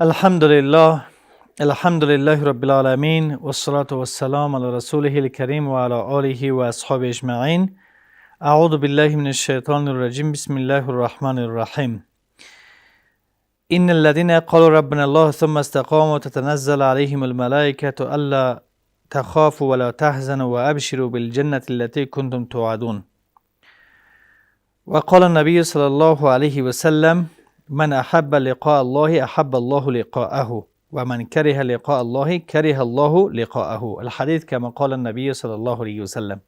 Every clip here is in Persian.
الحمد لله الحمد لله رب العالمين والصلاة والسلام على رسوله الكريم وعلى آله وأصحابه أجمعين. أعوذ بالله من الشيطان الرجيم. بسم الله الرحمن الرحيم. إن الذين قالوا ربنا الله ثم استقاموا تتنزل عليهم الملائكة ألا تخافوا ولا تحزنوا وأبشروا بالجنة التي كنتم توعدون. وقال النبي صلى الله عليه وسلم: من أحب لقاء الله أحب الله لقاءه ومن كره لقاء الله كره الله لقاءه. الحديث كما قال النبي صلى الله عليه وسلم.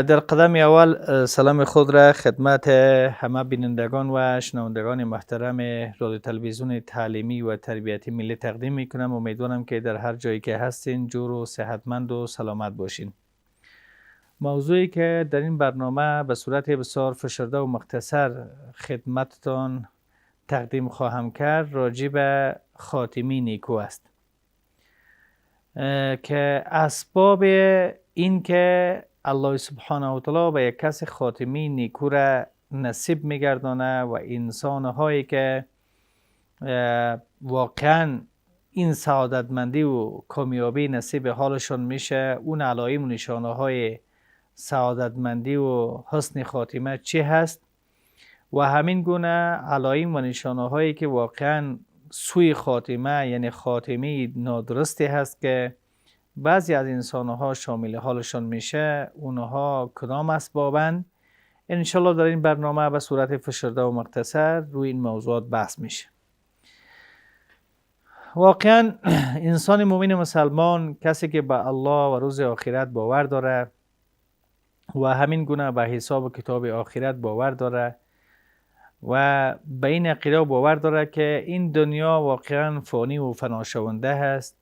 در قدم اول سلام خود را خدمت همه بینندگان و شنوندگان محترم رادیو تلویزیون تعلیمی و تربیتی ملی تقدیم می کنم. امیدوارم که در هر جایی که هستین جور و صحتمند و سلامت باشین. موضوعی که در این برنامه به صورت بسیار فشرده و مختصر خدمتتان تقدیم خواهم کرد راجع به خاتمی نیکو است که اسباب این که الله سبحانه و تعالی به یک کس خاتمی نیکو را نصیب میگردانه و انسان‌هایی که واقعا این سعادتمندی و کامیابی نصیب حالشون میشه، اون علائم و نشانه‌های سعادتمندی و حسن خاتمه چی هست و همین گونه علائم و نشانه هایی که واقعا سوی خاتمه یعنی خاتمه نادرستی هست که بعضی از انسانها شامل حالشون میشه، اونها کدام اسبابند؟ انشالله در این برنامه به صورت فشرده و مختصر روی این موضوعات بحث میشه. واقعا انسان مؤمن مسلمان کسی که به الله و روز آخرت باور داره و همین گونه به حساب و کتاب آخرت باور داره و به این عقیده باور داره که این دنیا واقعا فانی و فناشونده است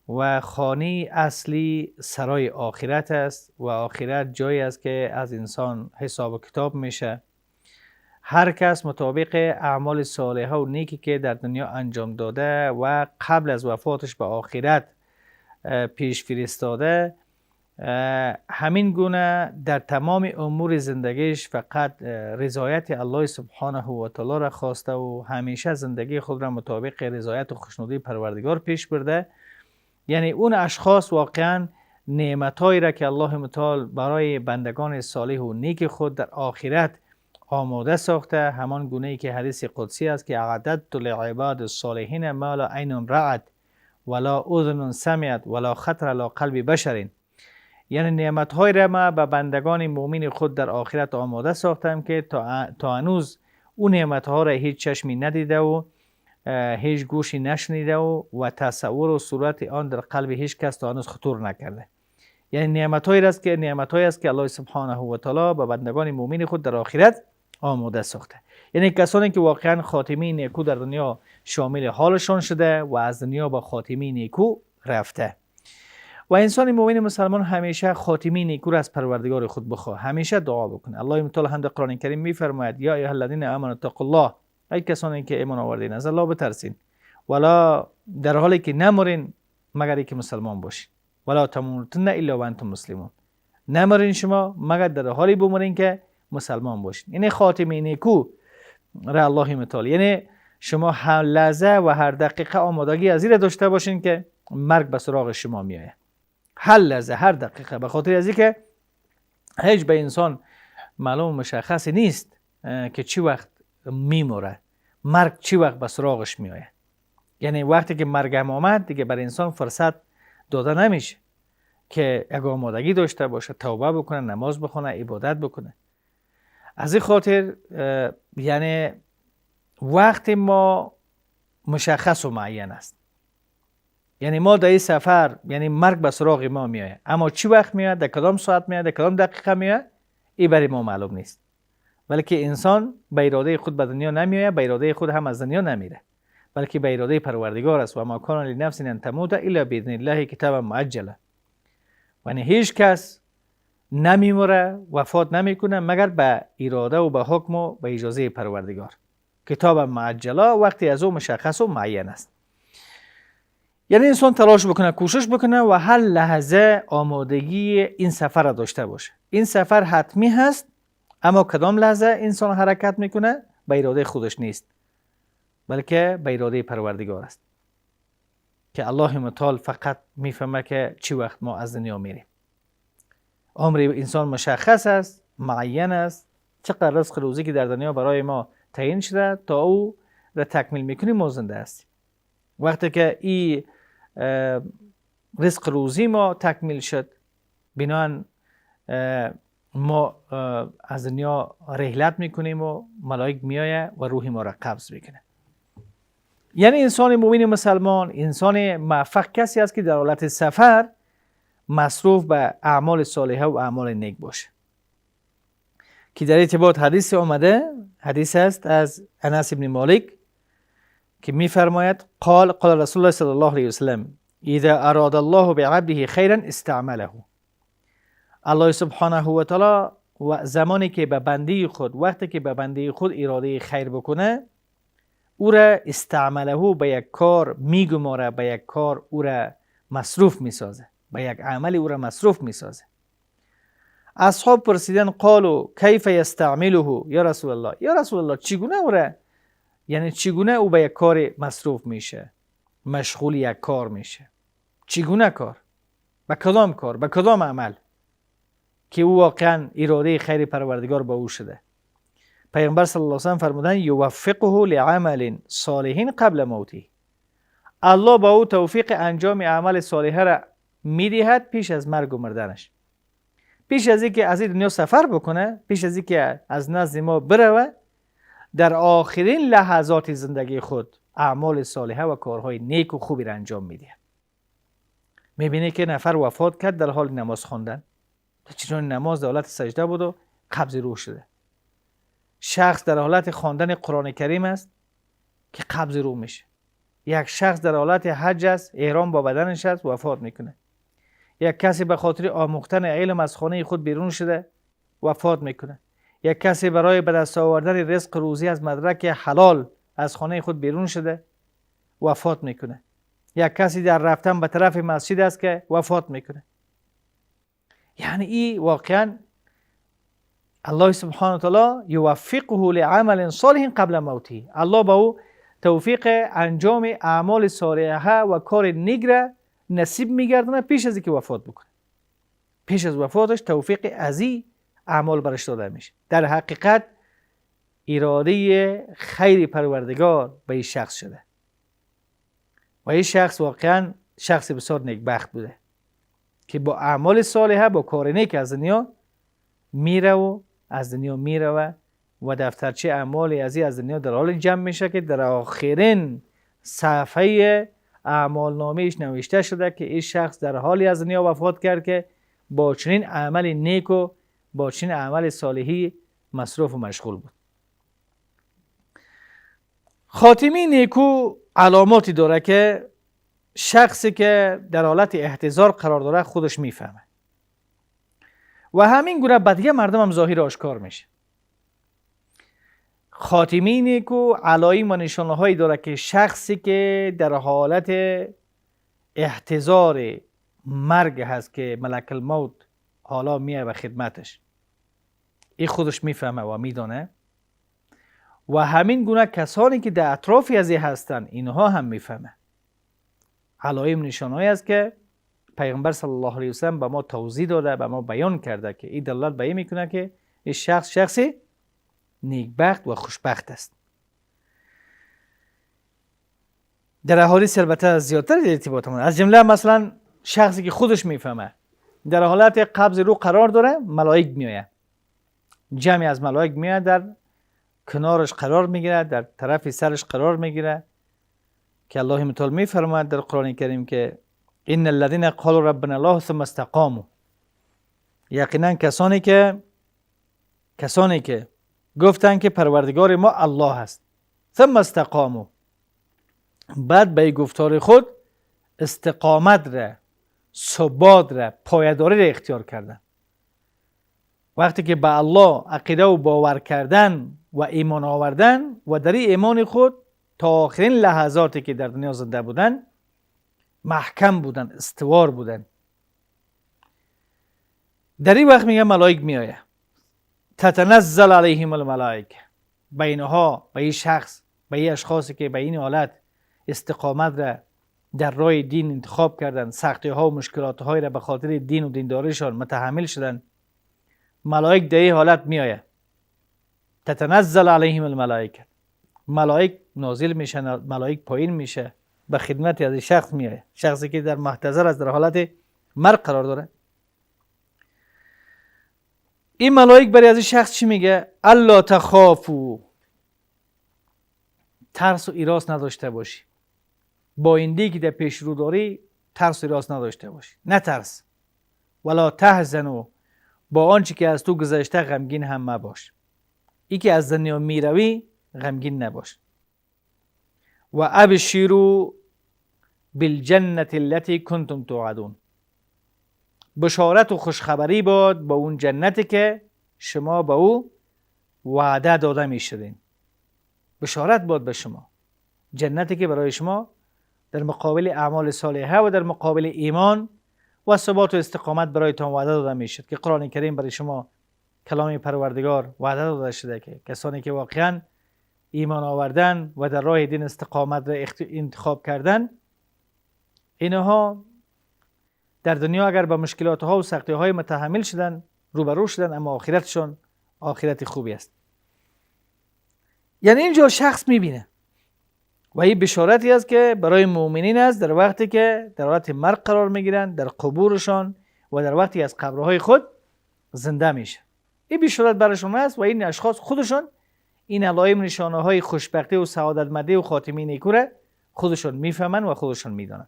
و خانه اصلی سرای آخرت است و آخرت جایی است که از انسان حساب و کتاب میشه. هر کس مطابق اعمال صالحه و نیکی که در دنیا انجام داده و قبل از وفاتش به آخرت پیش فرستاده، همین گونه در تمام امور زندگیش فقط رضایت الله سبحانه و تعالی را خواسته و همیشه زندگی خود را مطابق رضایت و خوشنودی پروردگار پیش برده. یعنی اون اشخاص واقعا نعمتایی را که الله متعال برای بندگان صالح و نیک خود در آخرت آماده ساخته، همان گونه ای که حدیث قدسی است که اعددت لعباد الصالحین ما لا عین رأت ولا اذن سمعت ولا خطر علی قلب بشر. یعنی نعمت‌های را ما به بندگان مؤمن خود در آخرت آماده ساختم که تا هنوز اون نعمت‌ها را هیچ چشمی ندیده و هیچ گوشی نشنیده و تصور و صورت آن در قلب هیچ کس تا هنوز خطور نکرده. یعنی نعمت‌هایی است که الله سبحانه و تعالی به بندگان مؤمن خود در آخرت آماده ساخته. یعنی کسانی که واقعا خاتمه نیکو در دنیا شامل حالشون شده و از دنیا به خاتمه نیکو رفته. و انسان مؤمن مسلمان همیشه خاتمه نیکو را از پروردگار خود بخواه، همیشه دعا بکنه. الله تعالی هم در قرآن کریم میفرماید: یا ایها الذین آمنوا اتقوا الله، ای کسانی که ایمان آوردین از الله بترسین، ولا در حالی که نمرین مگر اینکه مسلمان باشین، ولا تموتن الا وانتم مسلمون، نمرین شما مگر در حالی بمرین که مسلمان باشین. یعنی خاتمه نیکو را الله تعالی، یعنی شما هر لحظه و هر دقیقه آمادگی از این داشته باشین که مرگ به سراغ شما میآید. هر لحظه هر دقیقه، به خاطر از اینکه هیچ به انسان معلوم مشخصی نیست که چی وقت میموره، مرگ چی وقت به سراغش میآید. یعنی وقتی که مرگ آمد دیگه بر انسان فرصت داده نمیشه که یک آمادگی داشته باشه، توبه بکنه، نماز بخونه، عبادت بکنه. از این خاطر یعنی وقت ما مشخص و معین است. یعنی ما در این سفر یعنی مرگ به سراغ ما میاد، اما چی وقت میاد، در کدام ساعت میاد، در کدام دقیقه میاد، این برای ما معلوم نیست. بلکه انسان به اراده خود به دنیا نمیاد، به اراده خود هم از دنیا نمیره، بلکه به اراده پروردگار است. و ما کان لنفس ان تموت الا باذن الله کتابا معجلا. یعنی هیچ کس نمیموره، وفات نمیکنه مگر به اراده و به حکم و به اجازه پروردگار. کتابا معجلا وقتی از او مشخص و معین است. یعنی انسان تلاش بکنه، کوشش بکنه و هر لحظه آمادگی این سفر را داشته باشه. این سفر حتمی هست، اما کدام لحظه انسان حرکت میکنه به اراده خودش نیست، بلکه به اراده پروردگار است که الله متعال فقط میفهمه که چی وقت ما از دنیا میریم. عمر انسان مشخص است، معین است. چقدر رزق روزی که در دنیا برای ما تعیین شده تا او را تکمیل میکنیم ما زنده هستیم. وقتی که این رزق روزی ما تکمیل شد، بنابراین ما از دنیا رحلت میکنیم و ملائک میآید و روح ما را قبض میکنه. یعنی انسان مؤمن مسلمان انسان موفق کسی است که در حالت سفر مصروف به اعمال صالحه و اعمال نیک باشه. که در ارتباط حدیث آمده، حدیث است از انس بن مالک که میفرماید قال رسول الله صلی الله علیه وسلم اذا اراد الله بعبده خیرا استعمله. الله سبحانه و تعالی و زمانی که به بنده خود، وقتی که به بنده خود اراده خیر بکنه، او را استعمله، به یک کار میگماره، به یک کار او را مصروف میسازه، به یک عمل او را مصروف میسازه. اصحاب پرسیدن قالوا کیف یستعمله یا رسول الله، یا رسول الله چگونه او را، یعنی چگونه او به یک کار مصروف میشه، مشغول یک کار میشه؟ چگونه کار؟ به کدام کار؟ به کدام عمل که او واقعا اراده خیر پروردگار به او شده؟ پیامبر صلی الله علیه و سلم فرمودن یوفقه لعمل صالح قبل موته. الله به او توفیق انجام عمل صالح را میدهد پیش از مرگ و مردنش. پیش از اینکه از این دنیا سفر بکنه، پیش از اینکه از نزد ما بروه، در آخرین لحظات زندگی خود اعمال صالحه و کارهای نیک و خوبی را انجام میده. میبینه که نفر وفات کرد در حال نماز خواندن، چون نماز در حالت سجده بود و قبض روح شده. شخص در حالت خواندن قرآن کریم است که قبض روح میشه. یک شخص در حالت حج است، احرام با بدنش است، وفات میکنه. یک کسی به خاطر آموختن علم از خانه خود بیرون شده، وفات میکنه. یک کسی برای به دست آوردن رزق روزی از مدرک حلال از خانه خود بیرون شده، وفات میکنه. یک کسی در رفتن به طرف مسجد است که وفات میکنه. یعنی این واقعا الله سبحانه و تعالی یوفقه لعمل صالح قبل موته. الله با او توفیق انجام اعمال صالحه و کار نیک را نصیب میگردونه پیش از اینکه وفات بکنه. پیش از وفاتش توفیق از این اعمال برش داده میشه. در حقیقت اراده خیر پروردگار به این شخص شده و این شخص واقعا شخص بسیار نیکبخت بوده که با اعمال صالحه، با کار نیک از دنیا میره و از دنیا میره و دفترچه اعمال از دنیا در حال جمع میشه که در آخرین صفحه اعمال نامه‌اش نوشته شده که این شخص در حالی از دنیا وفات کرد که با چنین عمل نیک و با چنین عمل صالحی مصروف و مشغول بود. خاتمه نیکو علاماتی داره که شخصی که در حالت احتضار قرار داره خودش میفهمه و همین گونه به دیگه مردم هم ظاهر آشکار میشه. خاتمه نیکو علائم و نشانه هایی داره که شخصی که در حالت احتضار مرگ هست که ملک الموت حالا میه به خدمتش، این خودش میفهمه و میدونه و همین گونه کسانی که در اطرافی از این هستن اینها هم میفهمه. علائم نشانه‌ای است که پیغمبر صلی الله علیه و سلم به ما توضیح داده، به ما بیان کرده که این دلالت به این میکنه که این شخصی نیکبخت و خوشبخت است. در احادیث البته زیادتر ارتباط داره. از جمله مثلا شخصی که خودش میفهمه در حالت قبض روح قرار داره، ملائک میآید، جمعی از ملائک میآید، در کنارش قرار میگیره، در طرف سرش قرار میگیره که الله متعال میفرماید در قرآن کریم که ان الذين قالوا ربنا الله ثم استقاموا. یقینا کسانی که گفتن که پروردگار ما الله است، ثم استقاموا، بعد به گفتار خود استقامت را، ثبات را، پایداری را اختیار کردن. وقتی که به الله عقیده و باور کردن و ایمان آوردن و در این ایمان خود تا آخرین لحظاتی که در دنیا زنده بودن محکم بودن، استوار بودن، در این وقت میگه ملائک میآید، تتنزل علیهم الملائکه، به اینها، به این شخص به این اشخاصی که به این حالت استقامت را در راه دین انتخاب کردن، سختی ها و مشکلات های را به خاطر دین و دینداریشان متحمل شدن، ملائک در این حالت می آید. تتنزل علیهم الملائکه، ملائک نازل میشه، ملائک پایین میشه، به خدمت از این شخص می آید، شخصی که در محتضر از در حالت مرگ قرار داره. این ملائک برای از این شخص چی میگه؟ الا تخافوا، ترس و ایراس نداشته باشی. با این که در پیش رو داری ترس و ایراس نداشته باشی، نه ترس. ولا تحزنوا، با آنچه که از تو گذشته غمگین هم مباش. ای که از دنیا میروی غمگین نباش. و ابشروا بالجنة التي کنتم توعدون، بشارت و خوشخبری باد با اون جنتی که شما به او وعده داده می شدین. بشارت باد به شما، جنتی که برای شما در مقابل اعمال صالحه و در مقابل ایمان و ثبات و استقامت برایتان وعده داده می شد، که قرآن کریم برای شما کلام پروردگار وعده داده شده که کسانی که واقعا ایمان آوردن و در راه دین استقامت را انتخاب کردن، اینها در دنیا اگر به مشکلات ها و سختی های متحمل شدن، روبرو شدن، اما آخرتشون آخرت خوبی است. یعنی اینجا شخص میبینه و این بشارتی است که برای مؤمنین است در وقتی که در حالت مرگ قرار میگیرن، در قبورشان و در وقتی از قبرهای خود زنده میشه. این بشارت برایشون است و این اشخاص خودشون این علائم نشانه های خوشبختی و سعادتمندی و خاتمه نیکو را خودشون میفهمن و خودشون میدونن،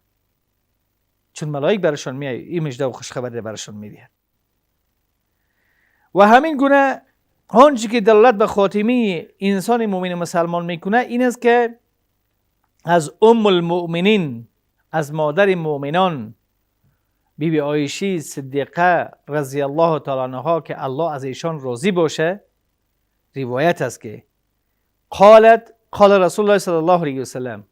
چون ملائک برایشون میاد این مژده و خوشخبری برایشون میدهد. و همین گونه آنچه که دلالت به خاتمه انسان مؤمن مسلمان میکنه این است که از ام المؤمنین، از مادر مؤمنان بیبی عایشه صدیقه رضی الله تعالی عنها که الله از ایشان راضی باشه، روایت است که قالت قال رسول الله صلی الله علیه و سلم،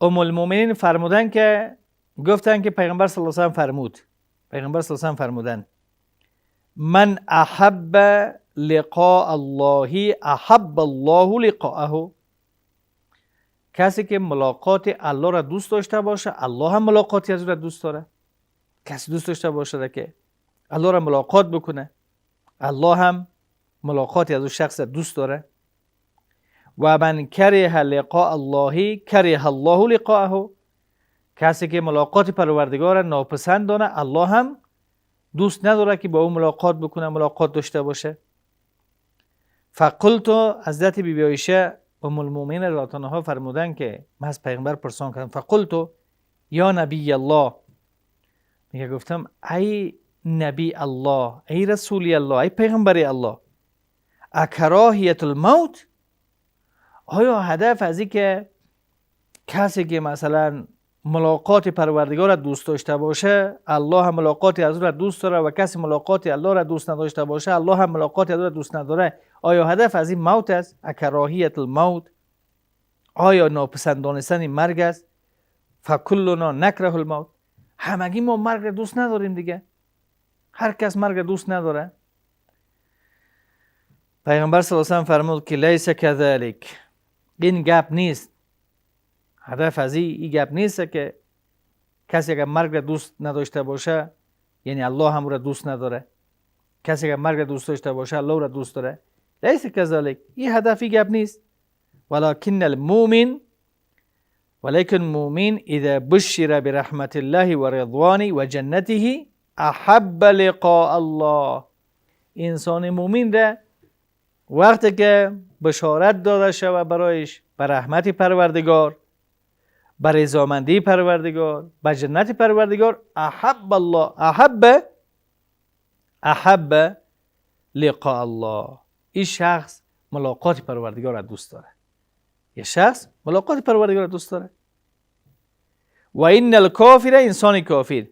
ام المؤمنین فرمودن که گفتن که پیغمبر صلی الله علیه و سلم فرمود، پیغمبر صلی الله علیه و سلم فرمودن من احب لقاء الله احب الله لقاءه، کسی که ملاقات الله را دوست داشته باشه الله هم ملاقاتی از او را دوست داره. کسی دوست داشته باشه که الله را ملاقات بکنه، الله هم ملاقاتی از او شخص را دوست داره. و من کره لقاء الله کره الله لقاءه، کسی که ملاقات پروردگار ناپسند دانه الله هم دوست نداره که با او ملاقات بکنه، ملاقات داشته باشه. فقلت، حضرت بیبی عایشه ام المؤمنین رضی الله عنها فرمودن که من از پیغمبر پرسان کردم، فقلت یا نبی الله، میگه گفتم ای نبی الله، ای رسولی الله، ای پیغمبر الله، اکراهیت الموت، آیا هدف از این که کسی که مثلا ملاقات پروردگار را دوست داشته باشه الله هم ملاقاتی از او را دوست داره و کسی ملاقاتی الله را دوست نداشته باشه الله هم ملاقاتی از او را دوست نداره، آیا هدف از این موت است؟ اکراهیت الموت، آیا ناپسند دانستن مرگ است؟ فکلنا نکره الموت، همگی ما مرگ را دوست نداریم دیگه، هر کس مرگ را دوست نداره. پیغمبر صلی الله علیه و سلم فرمود که لیس کذالک، این گپ نیست، هدف از این گپ نیست که کسی اگر مرگ را دوست نداشته باشه یعنی الله هم را دوست نداره، کسی اگر مرگ را دوست داشته باشه الله را دوست داره، لیس کذالک، این هدفی گپ نیست. ولکن المؤمن، ولیکن مؤمن اذا بشر برحمت الله و رضوان و جنته احب لقاء الله، انسان مؤمن را وقتی که بشارت داده شود برایش به رحمت پروردگار، به رضامندی پروردگار، به جنت پروردگار، احب الله، احب لقاء الله، این شخص ملاقات پروردگار را دوست داره، یه شخص ملاقات پروردگار را دوست داره. و این الکافر، انسان کافر،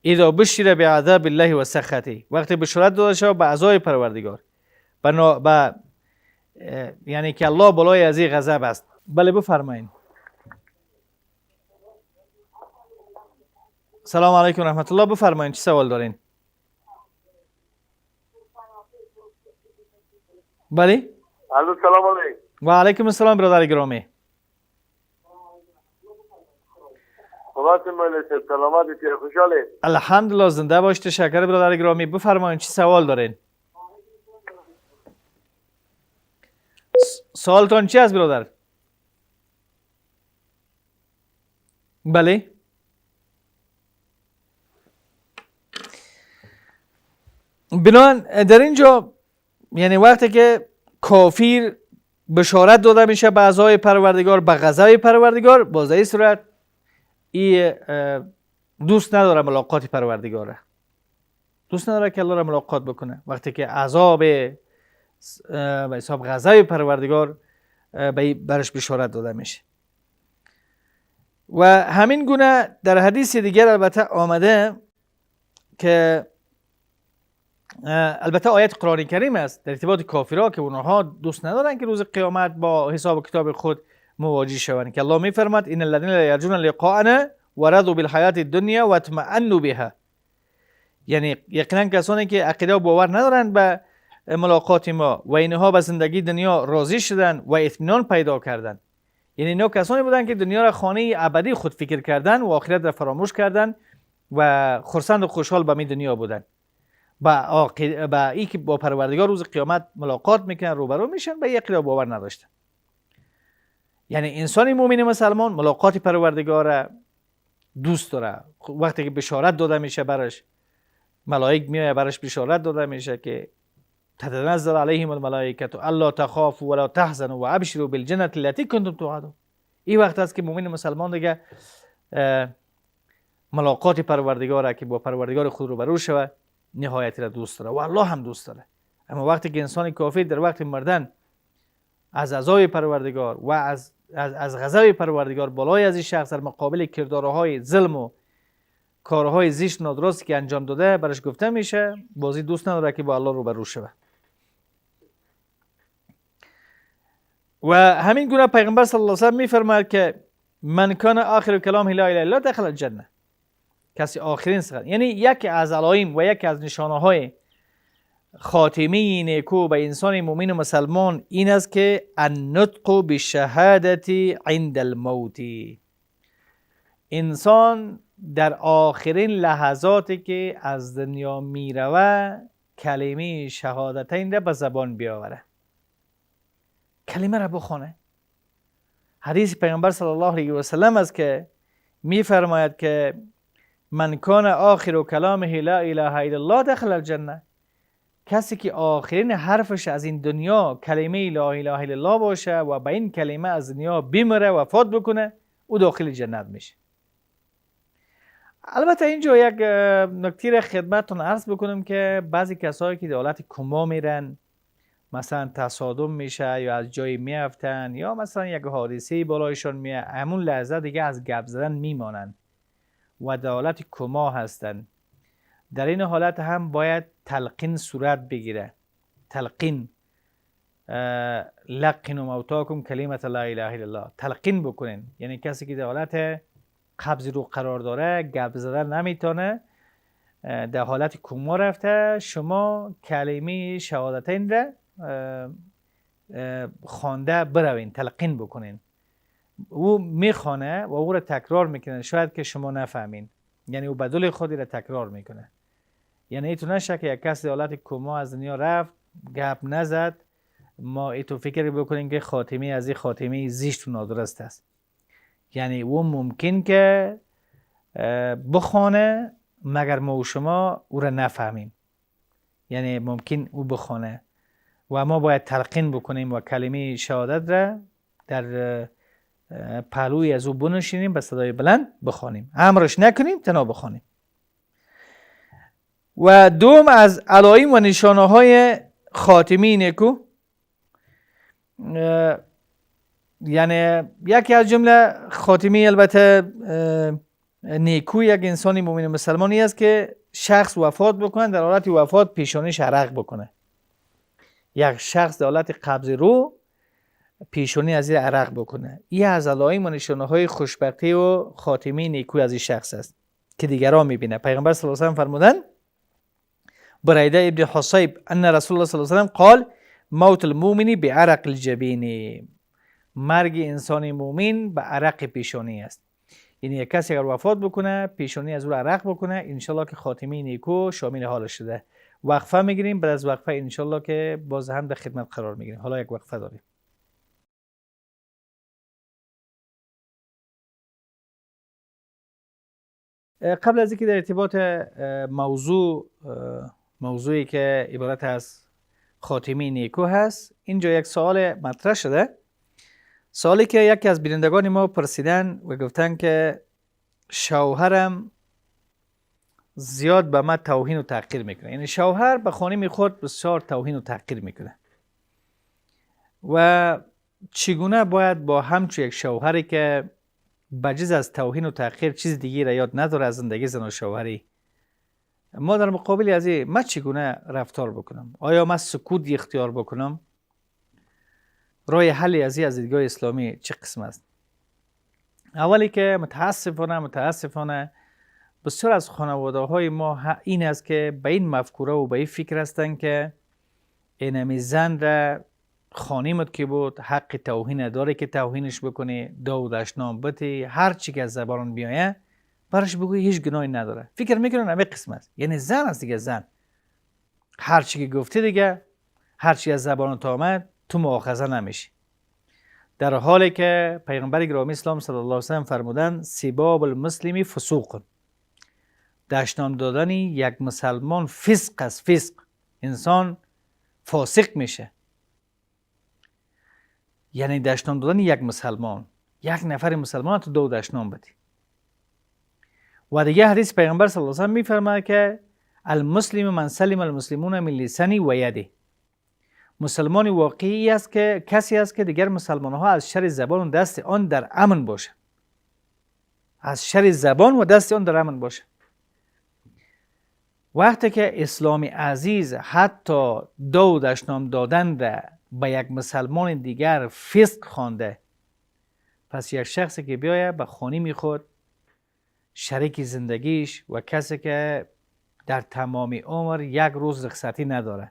اذا بشر بعذاب الله و سخطه، وقتی بشارت داده شود به عذاب پروردگار، یعنی که الله بالای از این غضب است. بله بفرمایید. سلام علیکم رحمت الله، بفرمایید چی سوال دارین؟ بله. الو سلام علیکم. و علیکم السلام برادر گرامی. سلامتی خوشحالی؟ الحمدلله زنده باش. تشکر برادر گرامی. بفرمایید چی سوال دارین؟ سوالتان چی است برادر؟ بله. بنان در اینجا یعنی وقتی که کافر بشارت داده میشه به عذاب پروردگار، به غضب پروردگار، باز این صورت ای دوست نداره ملاقات پروردگاره، دوست نداره که الله را ملاقات بکنه. وقتی که عذاب به حساب غضب پروردگار برش بشارت داده میشه. و همین گونه در حدیث دیگر البته آمده که البته آیت قرآن کریم است در ارتباط کافرها که اونها دوست ندارن که روز قیامت با حساب و کتاب خود مواجه شوند، که الله میفرماد ان الذين لا يرجون لقاءنا ورضوا بالحياه الدنيا واطمأنوا بها. یعنی یقینا کسانی که عقیده و باور ندارند به ملاقات ما و اینها به زندگی دنیا راضی شدن و اطمینان پیدا کردند. یعنی اینا کسانی بودند که دنیا را خانه ابدی خود فکر کردند و آخرت را فراموش کردند و خرسند و خوشحال به می دنیا بودند. با ای که با پروردگار روز قیامت ملاقات میکنن، روبرو میشن، به عقیده و باور نداشتن. یعنی انسان مومن مسلمان ملاقات پروردگار دوست داره. وقتی که بشارت داده میشه برش، ملائک میایه برش بشارت داده میشه که تتنزل علیهم الملائکه الا تخافوا ولا تحزنوا وابشروا بالجنه التي کنتم توعدون. این وقت است که مومن مسلمان دیگه ملاقات پروردگار که با پروردگار خود روبرو شود نهایت را دوست داره و الله هم دوست داره. اما وقتی که انسان کافر در وقت مردن از عذاب پروردگار و از غضب پروردگار بالای از این شخص در مقابل کردارهای ظلم و کارهای زشت نادرستی که انجام داده برش گفته میشه، بازی دوست نداره که با الله روبرو شود. و همین گونه پیغمبر صلی الله علیه و سلم میفرماید که من کان آخر کلام لا اله الا الله دخل الجنه. کسی آخرین سخن، یعنی یکی از علائم و یکی از نشانه های خاتمه نیکو به انسان مؤمن و مسلمان این است که النطق بالشهادت عند الموت. انسان در آخرین لحظاتی که از دنیا میروه کلمه شهادتین را به زبان بیاوره، کلمه را بخونه. حدیث پیغمبر صلی الله علیه و سلم است که میفرماید که من کان آخر کلامه لا اله الا الله دخل الجنه. کسی که آخرین حرفش از این دنیا کلمه لا اله الا الله باشه و به این کلمه از دنیا بمیره و وفات بکنه، او داخل جنت میشه. البته اینجا یک نکته را خدمتتون عرض بکنم که بعضی کسایی که در حالت کما میرن، مثلا تصادم میشه یا از جایی میافتن یا مثلا یک حادثه بالایشان میاد، همون لحظه دیگه از گپ زدن میمانن و در حالت کما هستن. در این حالت هم باید تلقین صورت بگیره. تلقین لقنوا موتاکم کلمة لا اله الا الله. تلقین بکنین. یعنی کسی که در حالت قبض رو قرار داره، گپ زدن نمیتونه، در حالت کما رفته، شما کلمه شهادتین را خوانده بروین، تلقین بکنین. او میخوانه و او را تکرار میکنه، شاید که شما نفهمین. یعنی او بدل خودی را تکرار میکنه. یعنی ایتو نشه که یک کس در حالت کما از دنیا رفت، گپ نزد، ما ایتو فکر بکنیم که خاتمه از این خاتمه زشت و نادرست است. یعنی او ممکن که بخوانه مگر ما و شما او را نفهمیم. یعنی ممکن او بخوانه و ما باید تلقین بکنیم و کلمه شهادت را در پهلوی از او بنشینیم، به صدای بلند بخوانیم، امرش نکنیم، تنها بخوانیم. و دوم از علائم و نشانه های خاتمه نیکو، یعنی یکی از جمله خاتمه البته نیکو یک انسانی مؤمن مسلمانی است که شخص وفات بکنه، در حالت وفات پیشانیش عرق بکنه. یک شخص در حالت قبض رو پیشانی از این عرق بکنه. این از علائم و نشانه های خوشبختی و خاتمه نیکو از این شخص است که دیگران میبینه. پیغمبر صلی الله علیه و سلم فرمودن: بریده ابن حصیب ان رسول الله صلی الله علیه و سلم قال: موت المؤمنی به عرق الجبینی، مرگ انسان مومن به عرق پیشانی است. یعنی یک کسی اگر وفات بکنه پیشانی از او عرق بکنه، انشالله که خاتمه نیکو شامل حالش شده. وقفه میگیریم، بعد از وقفه انشالله که باز هم در خدمت قرار میگیریم. حالا یک وقفه داریم. قبل از اینکه در ارتباط موضوعی که عبارت از خاتمه نیکو هست، اینجا یک سوال مطرح شده. سوالی که یکی از بینندگان ما پرسیدن و گفتن که شوهرم زیاد به من توهین و تحقیر میکنه. یعنی شوهر به خانم خود بسیار توهین و تحقیر میکنه و چگونه باید با همچون یک شوهری که بجز از توهین و تحقیر چیز دیگه را یاد نداره از زندگی زن و شوهری، ما در مقابل از این من چگونه رفتار بکنم؟ آیا من سکوت اختیار بکنم؟ راه حل از دیدگاه اسلامی چه قسم است؟ اولی که متاسفانه بسیار از خانواده های ما این است که به این مفکوره و به این فکر هستند که اینمی زن را خانیمت که بود حق توهین داره که توهینش بکنه، داودش نام بتی، هر چی که از زبان بیایه برش بگوی هیچ گناهی نداره. فکر میکنن همه قسم است. یعنی زن است دیگه، زن هر چی که گفتی دیگه، هر چی از زبان تو آمد تو مؤاخذه نمیشی. در حالی که پیغمبر گرامی اسلام صلی الله علیه و سلم فرمودن سباب المسلمی فسوق، دشنام دادن یک مسلمان فسق است. فسق، انسان فاسق میشه. یعنی دشنام دادن یک مسلمان، یک نفر مسلمان تو دو دشنام بدی. و دیگه حدیث پیغمبر صلی الله علیه و سلم میفرماید که المسلم من سلم المسلمون من لسانی و یده. مسلمان واقعی است که کسی است که دیگر مسلمان ها از شر زبان و دست آن در امن باشه. از شر زبان و دست آن در امن باشه. وقتی که اسلام عزیز حتی دو دشنام دادن را به یک مسلمان دیگر فسق خوانده، پس یک شخصی که بیاید به خانم خود شریک زندگیش و کسی که در تمام عمر یک روز رخصتی نداره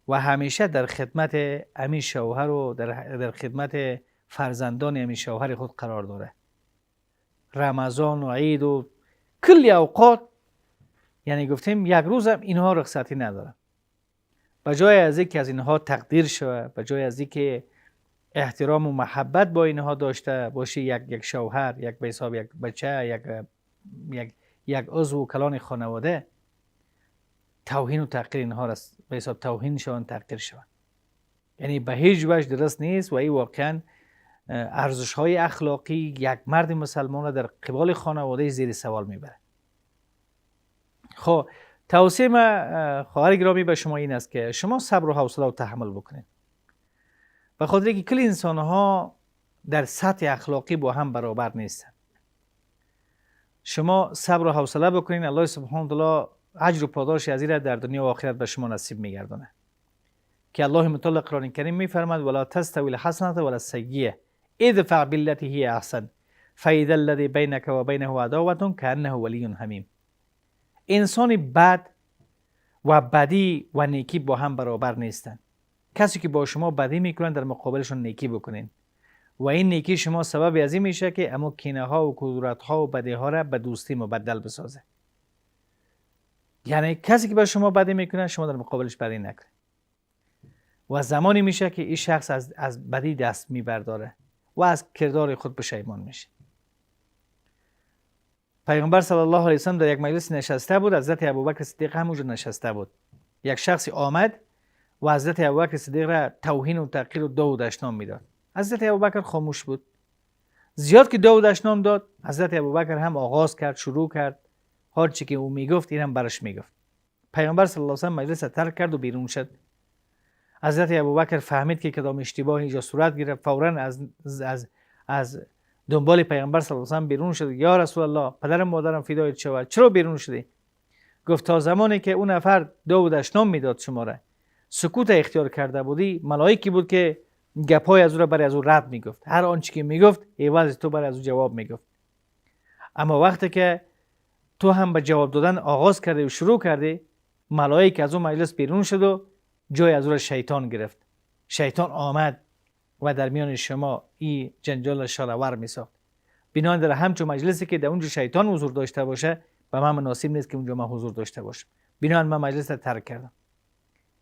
و همیشه در خدمت امی شوهر و در خدمت فرزندان امی شوهر خود قرار داره، رمضان و عید و کلی اوقات، یعنی گفتیم یک روز هم اینها رخصتی نداره. بجای از اینکه از اینها تقدیر شوه، بجای از اینکه احترام و محبت با اینها داشته باشه، یک شوهر، یک به حساب یک بچه، یک عضو کلان خانواده، توهین و تحقیر اینها را به حساب توهین شوند، تحقیر شوند. یعنی به هیچ وجه درست نیست و این واقعا ارزش های اخلاقی یک مرد مسلمان را در قبال خانواده زیر سوال میبره. خب توصیه ما خواهر گرامی به شما این است که شما صبر و حوصله و تحمل بکنید، به خاطر اینکه کل انسان ها در سطح اخلاقی با هم برابر نیستند. شما صبر و حوصله بکنید، الله سبحانه و تعالی اجر و پاداش از این را در دنیا و آخرت به شما نصیب میگردونه. که الله متعال قرآن کریم میفرماید ولا تستوی الحسنة ولا السیئة ادفع بالتي هي احسن فاذا الذي بینک و بینه عداوة کانه ولی حمیم. انسان بد و بدی و نیکی با هم برابر نیستند. کسی که با شما بدی میکنن در مقابلشون نیکی بکنین و این نیکی شما سبب از این میشه که اما کینه ها و کدورت ها و بدی ها را به دوستی مبدل بسازه. یعنی کسی که با شما بدی میکنه شما در مقابلش بدی نکنید و زمانی میشه که این شخص از بدی دست میبرداره و از کردار خود پشیمان میشه. پیغمبر صلی الله علیه و سلم در یک مجلس نشسته بود، حضرت ابوبکر صدیق همونجا نشسته بود. یک شخصی آمد و حضرت ابوبکر صدیق را توهین و تحقیر و دو دشنام میداد. حضرت ابوبکر خاموش بود. زیاد که دو دشنام داد، حضرت ابوبکر هم آغاز کرد، شروع کرد هر چی که او میگفت اینم برش میگفت. پیغمبر صلی الله علیه و سلم مجلس ترک کرد و بیرون شد. حضرت ابوبکر فهمید که کدام اشتباهی اینجا صورت گرفت، فوراً از دنبال پیغمبر صلی الله علیه و سلم بیرون شد. یا رسول الله، پدرم مادرم فدایت شود، چرا بیرون شدی؟ گفت تا زمانی که اون نفر دو دشنام میداد شما را سکوت اختیار کرده بودی، ملائکی بود که گپای از او را برای از او رد میگفت. هر آنچه که میگفت عوض تو برای از او جواب میگفت. اما وقتی که تو هم به جواب دادن آغاز کردی و شروع کردی، ملائک از اون مجلس بیرون شد و جای از او را شیطان گرفت. شیطان آمد و در میان شما این جنجال شالور می ساخت. بنابراین در همچون مجلسی که در اونجا شیطان حضور داشته باشه به من مناسب نیست که اونجا من حضور داشته باشم. بنابراین من مجلس را ترک کردم.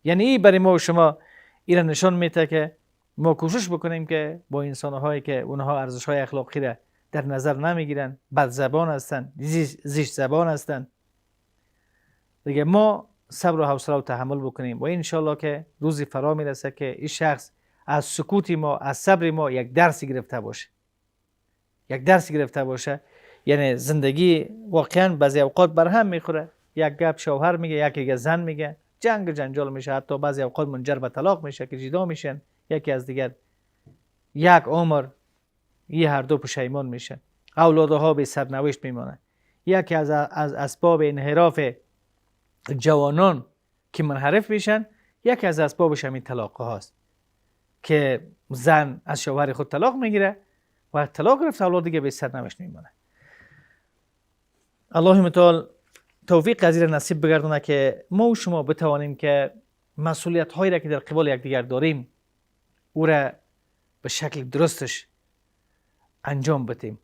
یعنی این برای ما و شما این نشان میده که ما کوشش بکنیم که با انسان‌هایی که اونها ارزش‌های اخلاقی را در نظر نمیگیرن، بد زبان هستن، زشت زبان هستن، دیگه ما صبر و حوصله و تحمل بکنیم و انشالله که روزی فرا میرسه که این شخص از سکوت ما، از صبر ما یک درسی گرفته باشه. یک درسی گرفته باشه. یعنی زندگی واقعا بعضی اوقات برهم میخوره. یک گپ شوهر میگه، یکی زن میگه، جنگ و جنجال میشه، حتی بعضی اوقات منجر به طلاق میشه که جدا میشن یکی از دیگر. یک عمر یه هر دو پشیمان میشن، اولادها به سرنوشت میمانه. یکی از اسباب انحراف جوانان که منحرف میشن، یکی از اسبابش همین طلاق هاست که زن از شوهر خود طلاق میگیره و طلاق گرفت اولاد دیگه به سرنوشت میمانه. الله متعال توفیق قضیه نصیب بگردونه که ما و شما بتوانیم که مسئولیت هایی را که در قبال یکدیگر داریم او را به شکل درستش انجام بدیم.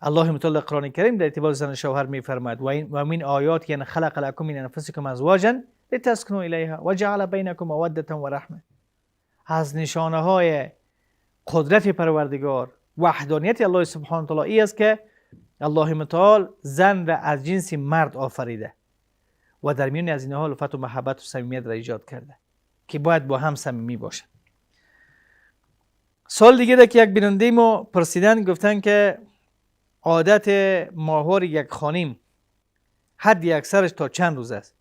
الله متعال در قرآن کریم در ارتباط زن و شوهر میفرماید و من آیات یعنی خلق لکم من انفسکم ازواجا لتسکنوا الیها و جعل بینکم موده و رحمه. از نشانه های قدرت پروردگار، وحدانیت الله سبحانه و تعالی ای است که الله متعال زن را از جنس مرد آفریده و در میان از اینها الفت و محبت و صمیمیت را ایجاد کرده که باید با هم صمیمی باشه. سال دیگه ده که یک بیننده ما پرسیدن، گفتن که عادت ماهوار یک خانم حدی اکثرش تا چند روز است؟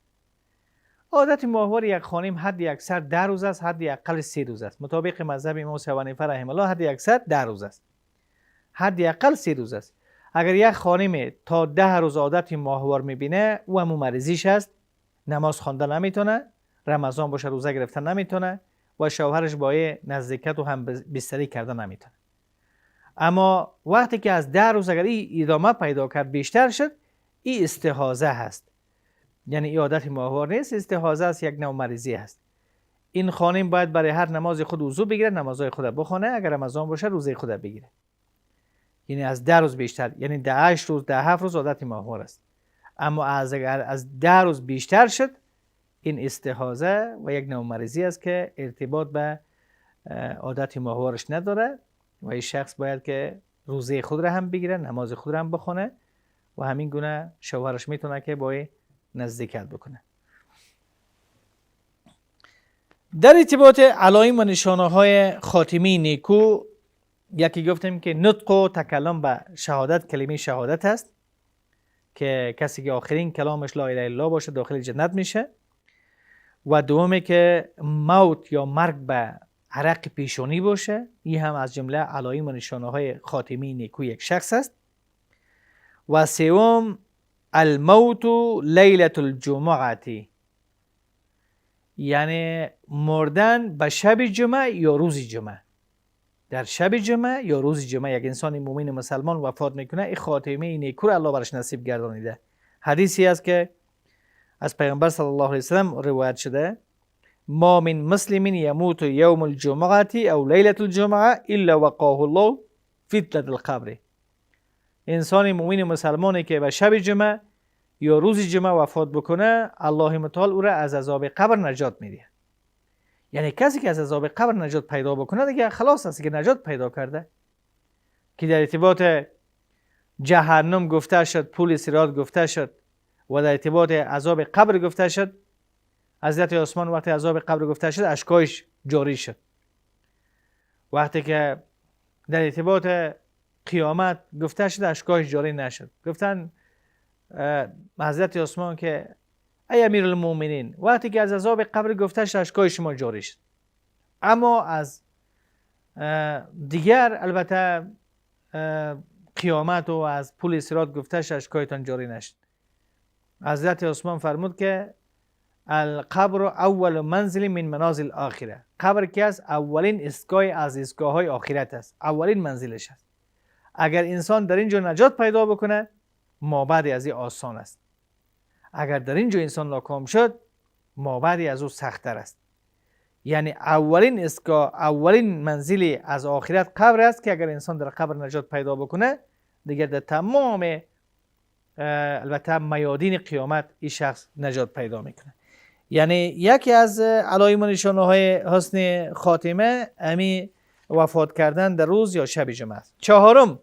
عادت ماهوار یک خانم حدی اکثر 10 روز است، حدی اقل 3 روز است. مطابق مذهب امام ابو حنیفه رحمه الله حدی اکثر 10 روز است، حدی اقل 3 روز است. اگر یک خانم تا 10 روز عادت ماهوار میبینه او هم مریضیش است، نماز خواندن نمیتونه، رمضان باشه روزه گرفتن نمیتونه و شوهرش با نزدیکت و هم بستری کردن نمیتونه. اما وقتی که از 10 روز اگر این ادامه پیدا کرد بیشتر شد، این استحاضه هست. یعنی این عادت ماهوار نیست، استحاضه است، یک نوع مریضی هست. این خانم باید برای هر نماز خود وضو بگیره، نمازهای خود بخونه، اگر رمضان باشه روزه خود بگیره. یعنی از 10 روز بیشتر، یعنی 8 روز 7 روز عادت ماهوار است. اما اگر از 10 روز بیشتر شد، این استحاضه و یک نوع مریضی است که ارتباط به عادت ماهوارش نداره و این شخص باید که روزه خود را هم بگیره، نماز خود را هم بخونه و همین گونه شوهرش میتونه که با نزدیکت بکنه. در ارتباط علائم و نشانه های خاتمه نیکو، یکی گفتیم که نطق و تکلم به شهادت، کلمه شهادت است که کسی که آخرین کلامش لا اله الا الله باشه داخل جنت میشه. و دومی که موت یا مرگ به عرق پیشانی باشه، این هم از جمله علائم و نشانه های خاتمه نیکو یک شخص است. و سوم الموت لیلة الجمعه، یعنی مردن به شب جمعه یا روز جمعه. در شب جمعه یا روز جمعه یک انسان مؤمن مسلمان وفات میکنه، این خاتمه نیکو را الله برش نصیب گردانیده. حدیثی است که از پیغمبر صلی الله علیه و سلم روایت شده: ما من مسلم یموت یوم الجمعه او لیلة الجمعه الا وقاه الله فتنة القبر. انسان مؤمن مسلمانی که به شب جمعه یا روز جمعه وفات بکنه، الله متعال او را از عذاب قبر نجات میده. یعنی کسی که از عذاب قبر نجات پیدا بکنه دیگه خلاص است که نجات پیدا کرده. که در ارتباط جهنم گفته شد، پول صراط گفته شد و در ارتباط عذاب قبر گفته شد. حضرت عثمان وقتی عذاب قبر گفته شد اشکایش جاری شد. وقتی که در ارتباط قیامت گفته شد اشکایش جاری نشد. گفتن حضرت عثمان که ای امیر المؤمنین، وقتی که از عذاب قبر گفته شد اشکای شما جاری شد، اما از دیگر البته قیامت و از پول صراط گفته شد اشکایتان جاری نشد. حضرت عثمان فرمود که القبر اول منزل من منازل آخره. قبر که از اولین ایستگاه از ایستگاه‌های آخرت است، اولین منزلش است. اگر انسان در اینجا نجات پیدا بکنه، مابعد از این آسان است. اگر در اینجا انسان ناکام شد، مابعد از او سخت‌تر است. یعنی اولین اسکا، اولین منزلی از آخرت قبر است که اگر انسان در قبر نجات پیدا بکنه دیگه در تمام البته میادین قیامت این شخص نجات پیدا میکنه. یعنی یکی از علائم و نشانه های حسن خاتمه امی وفات کردن در روز یا شب جمعه است. چهارم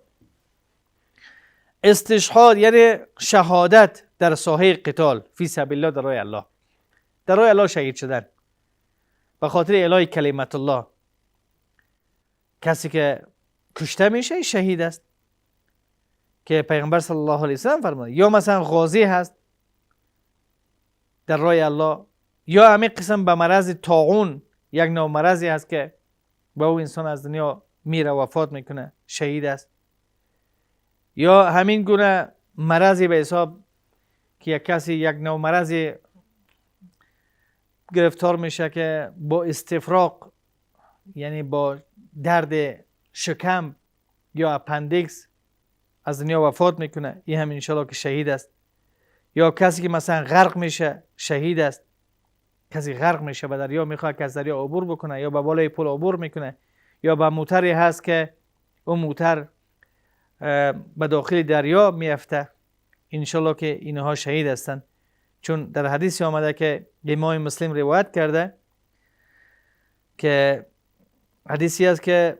استشهاد، یعنی شهادت در ساحه قتال فی سبیل الله، در راه الله، در راه الله شهید شدن به خاطر اعلای کلمت الله. کسی که کشته میشه شهید است که پیغمبر صلی الله علیه وسلم فرمود. یا مثلا غازی هست در راه الله، یا همین قسم به مرض طاعون، یک نوع مرضی هست که با او انسان از دنیا میره وفات میکنه شهید است. یا همین گونه مرضی به حساب که یک کسی یک نوع مرضی گرفتار میشه که با استفراغ، یعنی با درد شکم یا اپندیکس از دنیا وفات میکنه، این هم انشالله که شهید است. یا کسی که مثلا غرق میشه شهید است. کسی غرق میشه به دریا، میخواد که از دریا عبور بکنه یا به بالای پل عبور میکنه، یا به موتری هست که اون موتر به داخل دریا میفته، انشالله که اینها شهید هستند. چون در حدیثی آمده که امام مسلم روایت کرده که حدیثی است که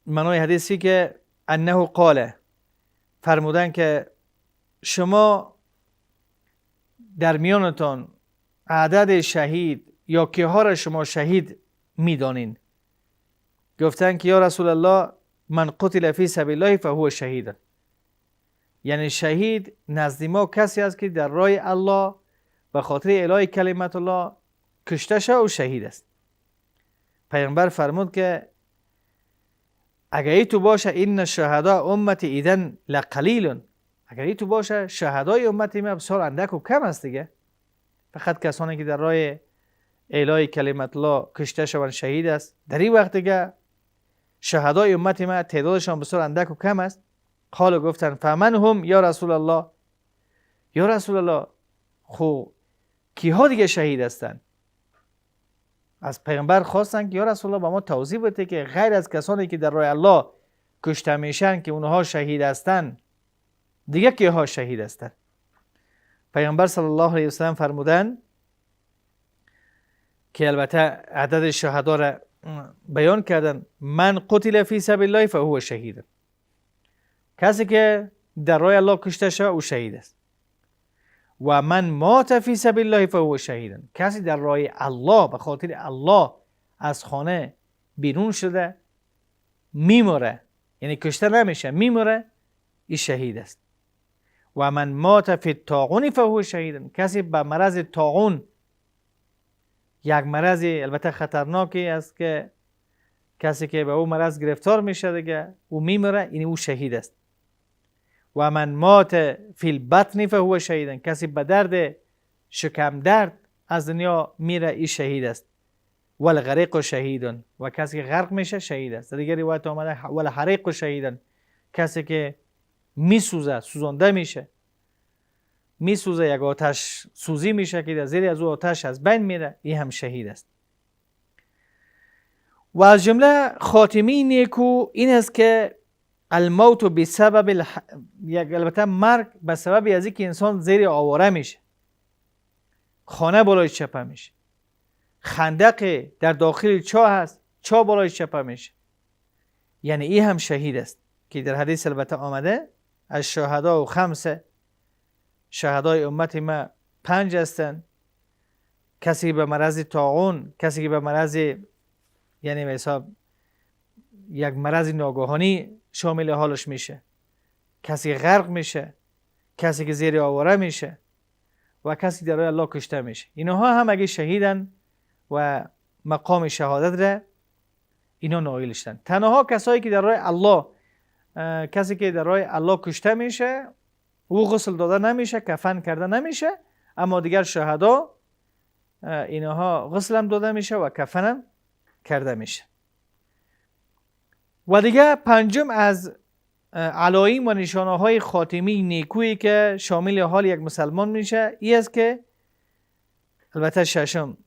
معنای حدیثی که انه قاله، فرمودن که شما در میانتان عدد شهید یا که ها را شما شهید میدانین؟ گفتن که یا رسول الله من قتل فی سبیل الله فهو شهید. یعنی شهید نزد ما کسی است که در راه الله به خاطر اعلای کلمت الله کشته شد و شهید است. پیغمبر فرمود که اگر ای تو باشه این شهدا امتی ایدن لقلیل، اگر ای تو باشه شهدای امتی ما بسیار اندک و کم است دیگه. فقط کسانی که در راه اعلای کلمت الله کشته شوند شهید است. در این وقت دیگه شهدای امتی ما تعدادشان بسیار اندک و کم است. قالوا گفتن فمن هم یا رسول الله، یا رسول الله خو کیها دیگه شهید هستند؟ از پیغمبر خواستن که یا رسول الله با ما توضیح بده که غیر از کسانی که در راه الله کشته میشن که اونها شهید هستند دیگه کیها شهید هستند؟ پیغمبر صلی الله علیه وسلم فرمودن که البته عدد شهدا را بیان کردن، من قتل فی سبیل الله فهو شهید. کسی که در راه الله کشته شد او شهید است. و من مات فی سبیل الله فهو شهید. کسی در راه الله به خاطر الله از خانه بیرون شده میموره، یعنی کشته نمیشه، میموره، این شهید است. و من مات فی الطاعون فهو شهید. کسی به مرض طاعون، یک مرض البته خطرناکی است که کسی که به او مرض گرفتار میشه دیگه او میموره، این او شهید است. و من مات فی البطن فهو شهید. کسی به درد شکم درد از دنیا میره، این شهید است. والغریق شهید. و کسی که غرق میشه شهید است. دیگه روایت آمده والحریق شهید. کسی که میسوزه، سوزانده میشه، میسوزه، یک آتش سوزی میشه که در زیر از او آتش از بین میره، این هم شهید است. و از جمله خاتمی نیکو این است که الموت بسبب البته مرگ به سبب از اینکه انسان زیر آواره میشه، خانه بالای چپه میشه، خندق در داخل چاه هست، چاه بالای چپه میشه، یعنی این هم شهید است که در حدیث البته آمده از شهدا و خمسه، شهدای امت ما 5 هستند. کسی به مرض طاعون، کسی که به مرض یعنی به حساب یک مرض ناگهانی شامل حالش میشه، کسی غرق میشه، کسی که زیر آواره میشه و کسی در راه الله کشته میشه. اینها هم اگه شهیدن و مقام شهادت را اینا نایلشتن. تنها کسایی که در راه الله، کسی که در راه الله کشته میشه او غسل داده نمیشه، کفن کرده نمیشه، اما دیگر شهدا اینها غسل هم داده میشه و کفن هم کرده میشه. و دیگه پنجم از علائم و نشانه های خاتمی نیکویی که شامل حال یک مسلمان میشه این است که البته ششم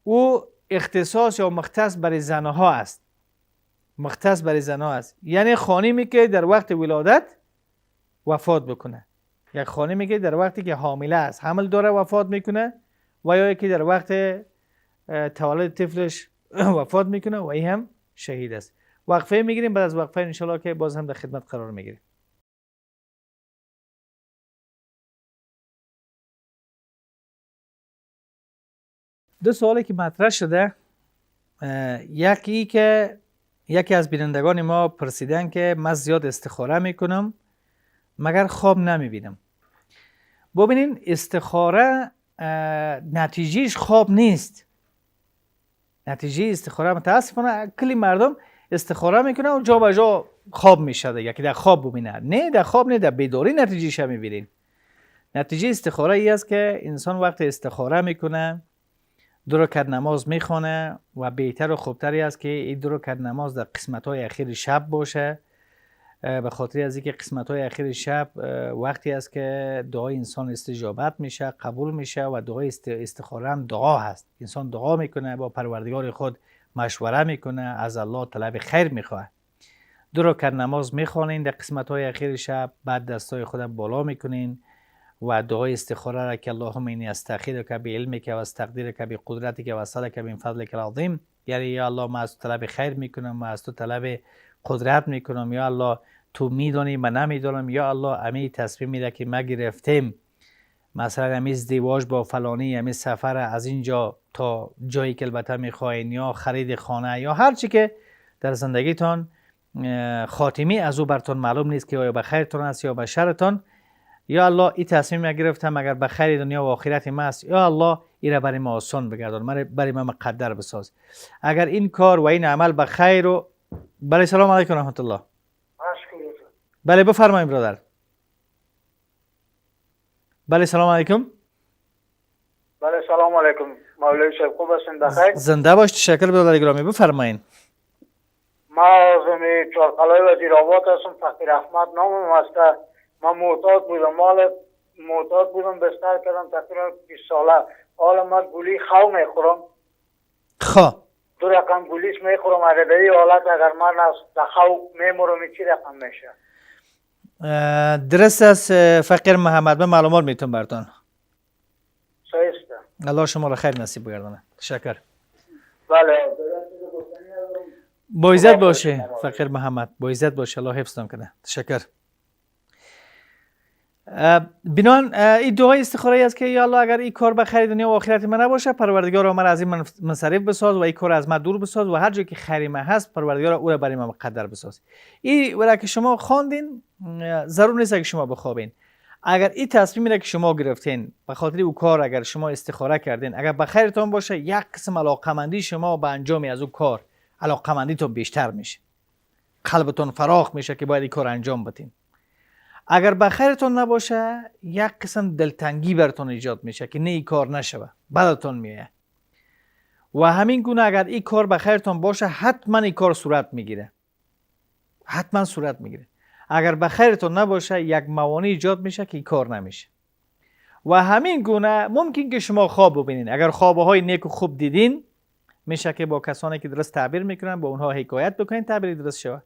او اختصاص یا مختص برای زنها است. مختص برای زنها است. یعنی خانمی که در وقت ولادت وفات بکنه، یک خانمی که در وقتی که حامله است حمل داره وفات میکنه، و یا که در وقت تولد طفلش وفات میکنه و این هم شهید است. وقفه میگیریم، بعد از وقفه انشالله که باز هم در خدمت قرار میگیریم. دو سوالی که مطرح شده، یکی از بینندگان ما پرسیدن که من زیاد استخاره میکنم مگر خواب نمیبینم. ببینین استخاره نتیجهش خواب نیست. نتیجه استخاره متاسفانه کلی مردم استخاره میکنه و جا به جا خواب میشه دیگه که در خواب ببینه. نه در خواب نه، در بیداری نتیجهش میبینین. نتیجه استخاره ای است که انسان وقت استخاره میکنه 2 رکعت نماز میخونه و بهتر و خوبتری است که این 2 رکعت نماز در قسمت‌های اخیر شب باشه، به خاطر از اینکه قسمت‌های اخیر شب وقتی است که دعای انسان استجابت میشه، قبول میشه و دعای استخاره هم دعا هست. انسان دعا میکنه، با پروردگار خود مشوره میکنه، از الله طلب خیر میخواه. 2 رکعت نماز میخوانین در قسمت‌های اخیر شب، بعد دستای خود بالا میکنین و دعای استخاره را که اللهم انی استخیرک بعلمک و استقدیرک بقدرتک و اسالک من فضلک العظیم، یعنی یا الله من از تو طلب خیر میکنم، من از تو طلب قدرت میکنم، یا الله تو میدونی من نمیدونم، یا الله امی تصمیم میره که ما گرفتیم مثلا امی ازدواج با فلانی، امی سفر از اینجا تا جایی که البته میخواین، یا خرید خانه، یا هر چی که در زندگیتان خاتمی از او برتون معلوم نیست که آیا به خیرتون است یا به شرتون، یا الله این تصمیم گرفتم اگر به خیر دنیا و آخرت ما است، یا الله این را برای ما آسان بگردان، برای ما مقدر بساز. اگر این کار و این عمل به خیر و بله. سلام علیکم رحمت الله. بله بفرمایید برادر. بله سلام علیکم. بله سلام علیکم مولوی صاحب، خوب هستین؟ بخیر. زنده باشید. تشکر برادر گرامی، بفرمایید. ما از چارقلای وزیر آباد هستم، فقیر احمد نامم است. من معتاد بودم بستر کردم تقریبا 20 ساله. حالا من گولی خو میخورم. خب 2 رقم گولیش میخورم. اگر در این حالت اگر من از خو میمرم چی رقم میشه؟ درست است فقیر محمد، من معلومات میتونم براتون. صحیح است. الله شما را خیر نصیب بگردانه. تشکر. بله با عزت باشه فقیر محمد، با عزت باشه، الله حفظتون کنه. تشکر. بنان این دعای استخاره است که یا الله اگر این کار به خیر دنیا و آخرت من نباشه، پروردگار من از این منصرف بساز و این کار از من دور بساز و هر جایی که خیر من هست پروردگار او را برای من مقدر بساز. این وقتی که شما خواندین ضرور نیست که شما بخوابین. اگر این تصمیم را که شما گرفتین به خاطر او کار اگر شما استخاره کردین، اگر به خیرتون باشه، یک قسم علاقمندی شما به انجام از او کار علاقمندیتون بیشتر میشه، قلبتون فراخ میشه که باید این کار انجام بدین. اگر به خیرتون نباشه، یک قسم دلتنگی براتون ایجاد میشه که نه این کار نشوه، بدتون میاد. و همین گونه اگر این کار به خیرتون باشه، حتما این کار صورت میگیره، حتما صورت میگیره. اگر به خیرتون نباشه، یک موانع ایجاد میشه که این کار نمیشه. و همین گونه ممکن که شما خواب ببینین. اگر خوابهای نیک و خوب دیدین، میشه که با کسانی که درست تعبیر میکنن با اونها حکایت بکنین تعبیر درست شوه.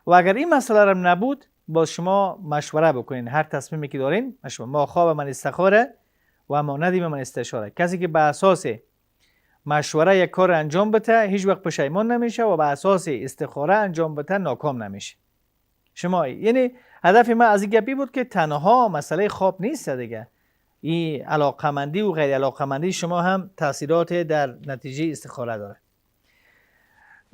و اگر این مسئله هم نبود، با شما مشوره بکنین. هر تصمیمی که دارین ما خواب من استخاره و ما ندیم من استشاره. کسی که به اساس مشوره یک کار انجام بده هیچ وقت پشیمان نمیشه و به اساس استخاره انجام بده ناکام نمیشه. شما یعنی هدف ما از این گپی بود که تنها مسئله خواب نیست دیگه، این علاقمندی و غیر علاقمندی شما هم تاثیرات در نتیجه استخاره داره.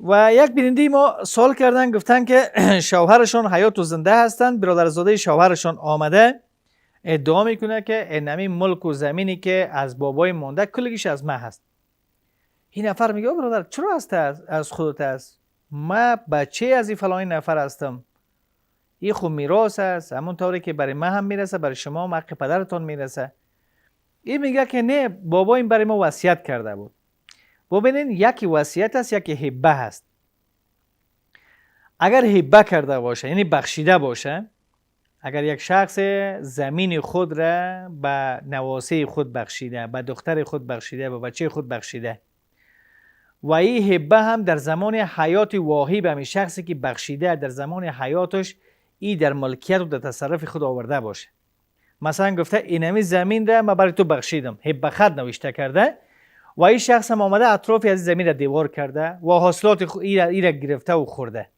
و یک بیننده ما سوال کردن، گفتن که شوهرشون حیات و زنده هستن، برادرزاده شوهرشون آمده ادعا میکنه که اینمی ملک و زمینی که از بابای مونده کلگیش از من هست. این نفر میگه برادر چرا هست از خودت است؟ من بچه از این فلانی نفر هستم، این خود میراث است، همون طوری که برای من هم میرسه برای شما هم حق پدرتون میرسه. این میگه که نه، بابا این برای ما وصیت کرده بود. ببینین یکی وصیت است یکی هبه هست. اگر هبه کرده باشه یعنی بخشیده باشه، اگر یک شخص زمین خود را به نواسه خود بخشیده، به دختر خود بخشیده، به بچه خود بخشیده، و این هبه هم در زمان حیات واهی به همین شخصی که بخشیده در زمان حیاتش ای در ملکیت و در تصرف خود آورده باشه. مثلا گفته اینمی زمین را من برای تو بخشیدم، هبه خط نوشته کرده و این شخص هم آمده اطراف از زمین را دیوار کرده و حاصلات ای را گرفته و خورده.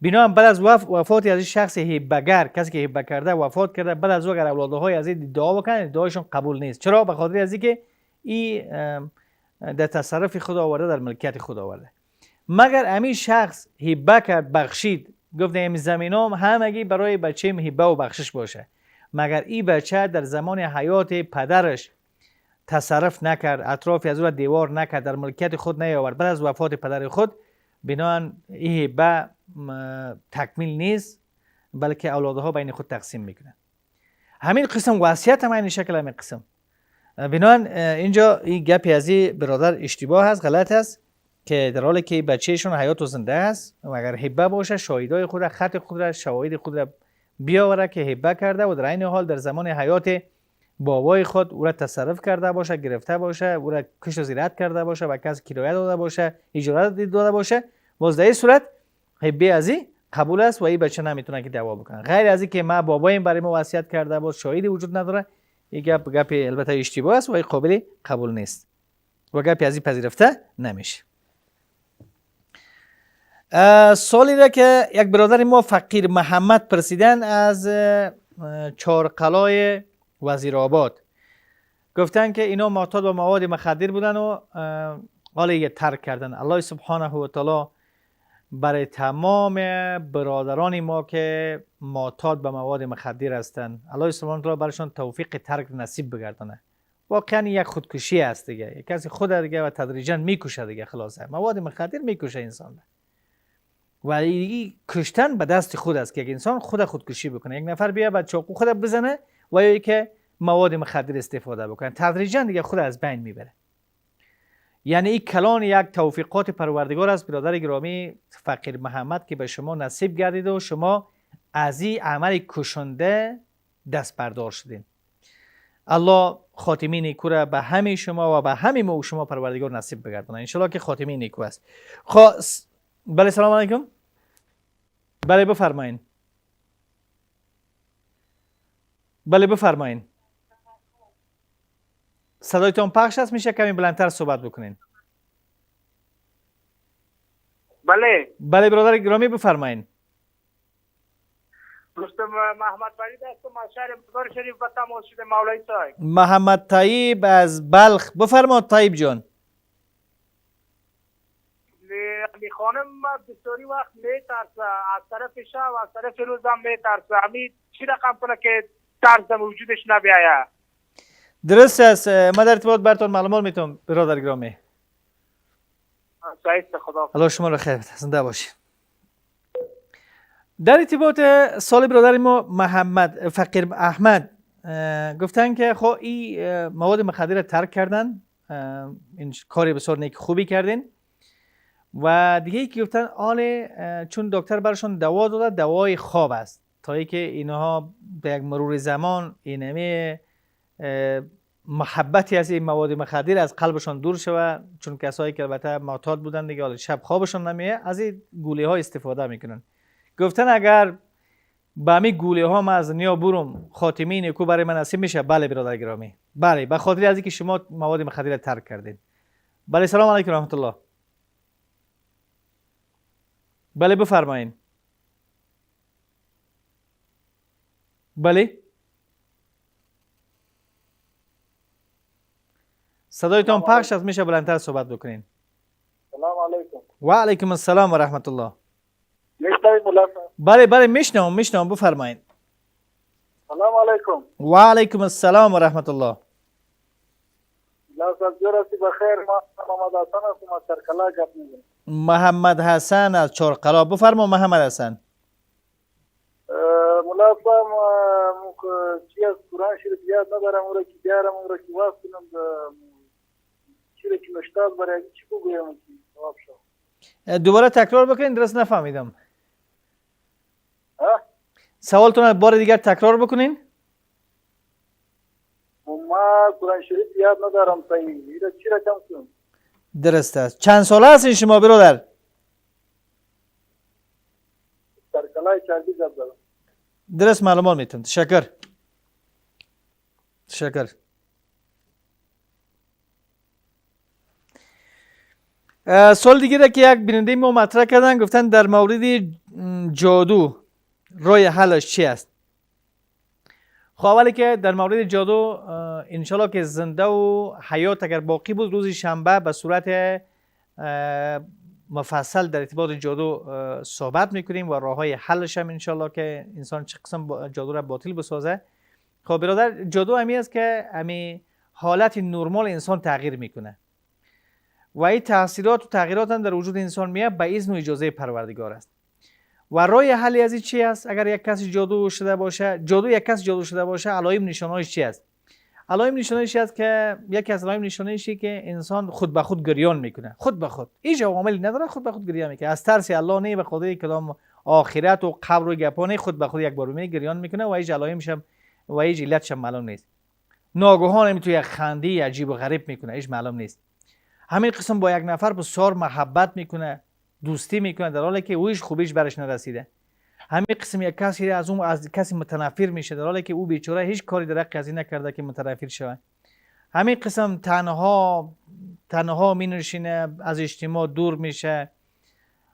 بنا بعد از وفات از این شخص هبه‌گر، کسی که هبه کرده وفات کرده، بعد از او اگر اولادهای از این ادعا بکنن ادعاشون قبول نیست. چرا؟ به خاطر از اینکه این در تصرف خود آورده، در ملکیت خود آورده. مگر همین شخص هبه کرد، بخشید، گفت این زمینام همگی برای بچه‌م هبه و بخشش باشه، مگر این بچه در زمان حیات پدرش تصرف نکرد، اطراف از او را دیوار نکرد، در ملکیت خود نیاورد، بعد از وفات پدر خود، بنابراین این هبه تکمیل نیست، بلکه اولادها بین خود تقسیم میکنن. همین قسم وصیت هم این شکل همین قسم. بنابراین اینجا این گپی از این برادر اشتباه هست، غلط است که در حالی که بچهشون حیات و زنده است و اگر هبه باشه شاهدای خود را، خط خود را، شواهد خود را بیاوره که هبه کرده و در این حال در زمان حیات بابای خود او را تصرف کرده باشه، گرفته باشه، او را کشت و زیرت کرده باشه و کسی کرایه داده باشه، اجاره داده باشه، باز در این صورت هبه از این قبول است و این بچه نمیتونه که دعوا بکنه. غیر از این که ما بابایم برای ما وصیت کرده باز شاهدی وجود نداره، این گپ البته اشتباه است و این قابل قبول نیست و گپی از این پذیرفته نمیشه. سوالی را که یک برادر ما فقیر محمد پرسیدن از چهارقلای وزیرآباد، گفتن که اینا معتاد به مواد مخدر بودن و حالا یه ترک کردن. الله سبحانه و تعالی برای تمام برادران ما که معتاد به مواد مخدر هستند، الله سبحانه و تعالی برایشان توفیق ترک نصیب بگردانه. واقعا یک خودکشی است دیگه، یک کسی خود دیگه و تدریجا میکشه دیگه، خلاصه مواد مخدر میکشه انسان و این کشتن به دست خود است که یک انسان خودکشی بکنه، یک نفر بیا بعد چاقو خود بزنه و یا که مواد مخدر استفاده بکنه، تدریجا دیگه خود از بین میبره. یعنی این کلان یک توفیقات پروردگار است برادر گرامی فقیر محمد که به شما نصیب گردید و شما از این عمل کشنده دست بردار شدین. الله خاتمه نیکو را به همه شما و به همه ما و شما پروردگار نصیب بگردونه ان شاء الله که خاتمه نیکو است. بله سلام علیکم. بله بفرمایین. بله بفرمایین. صدایتان پخش است، میشه کمی بلندتر صحبت بکنین. بله بله برادر گرامی بفرمایین. دوستم محمد فرید هستم از شهر مزار شریف به تماس شده مولوی صاحب. محمد طیب از بلخ، بفرمایید طیب جان. خانم بسیاری وقت میترسه، از طرف شب و از طرف روز هم میترسه، همین چی رقم کنه که ترس در وجودش نبیاید؟ درست است، من در ارتباط براتون معلومات میتونم برادر گرامی. سعید خدا الله شما را خیر بده، زنده باشید. در ارتباط سال برادر ما محمد فقیر احمد گفتن که خب این مواد مخدر را ترک کردن، این کاری بسیار نیک خوبی کردین و دیگه ای که گفتن چون دکتر برشون دوا داده، دوای خواب است، تا ای که اینها به یک مرور زمان اینمی محبتی از این مواد مخدر از قلبشون دور شود، چون کسایی که البته معتاد بودن دیگه حالا شب خوابشون نمیاد، از این گوله ها استفاده میکنن. گفتن اگر با همین گوله ها من از دنیا برم خاتمه نیکو برای من نصیب میشه؟ بله برادر گرامی، بله، به خاطر از اینکه شما مواد مخدر ترک کردین. بله سلام علیکم رحمت الله. بله بفرمایین. بله صدایتان پخش است، میشه بلندتر صحبت بکنین. سلام علیکم. و علیکم السلام و رحمت الله. میشنوید مولا صاحب؟ بله بله میشنوم بفرمایین. سلام علیکم. و علیکم السلام و رحمت الله. مولا صاحب جورسی بخیر، ما محمد حسن هستم از چرکلا گپ میزنم. محمد حسن از چهارقلا، بفرما محمد حسن. مولا صاحب چی از قرآن شریف یاد ندارم، اون را که بیارم اون را که واس کنم چی را که مشتاق برای چی بگویم که جواب شد. دوباره تکرار بکنین، درست نفهمیدم. ها؟ سوالتون بار دیگر تکرار بکنین. ما قرآن شریف یاد ندارم صحیح، این را چی را کم کنم؟ درست است. چند ساله هستین شما برادر؟ در کلای چندی زب دارم. درست معلومات میتون. تشکر. سوال دیگه را که یک بیننده ما مطرح کردن، گفتن در مورد جادو راه حلش چی است؟ خب اولی که در مورد جادو انشالله که زنده و حیات اگر باقی بود روز شنبه به صورت مفصل در ارتباط جادو صحبت میکنیم و راه های حلش هم انشالله که انسان چه قسم جادو را باطل بسازه. خب برادر، جادو همی است که همی حالت نرمال انسان تغییر میکنه و این تاثیرات و تغییرات هم در وجود انسان میاد به اذن و اجازه پروردگار است. و راه حل از این چی است؟ اگر یک کسی جادو شده باشه، یک کس جادو شده باشه، علائم نشانه‌اش چی است؟ علائم نشانه‌اش است که یکی از علائم نشانه‌اش که انسان خود به خود گریان میکنه، خود به خود، هیچ عواملی نداره، خود به خود گریان میکنه، از ترس الله نه به خدای کلام آخرت و قبر و گپانه خود به خود یک بار می گریان میکنه و هیچ علائمش هم و هیچ علتش هم معلوم نیست. ناگهان میتونه یک خنده عجیب و غریب میکنه، هیچ معلوم نیست. همین قسم با یک نفر بسیار محبت میکنه، دوستی میکنه در حالی که اویش خوبیش برش نرسیده. همین قسم یک کسی از کسی متنفر میشه در حالی که او بیچاره هیچ کاری در حق از این نکرده که متنفر شود. همین قسم تنها می نشینه، از اجتماع دور میشه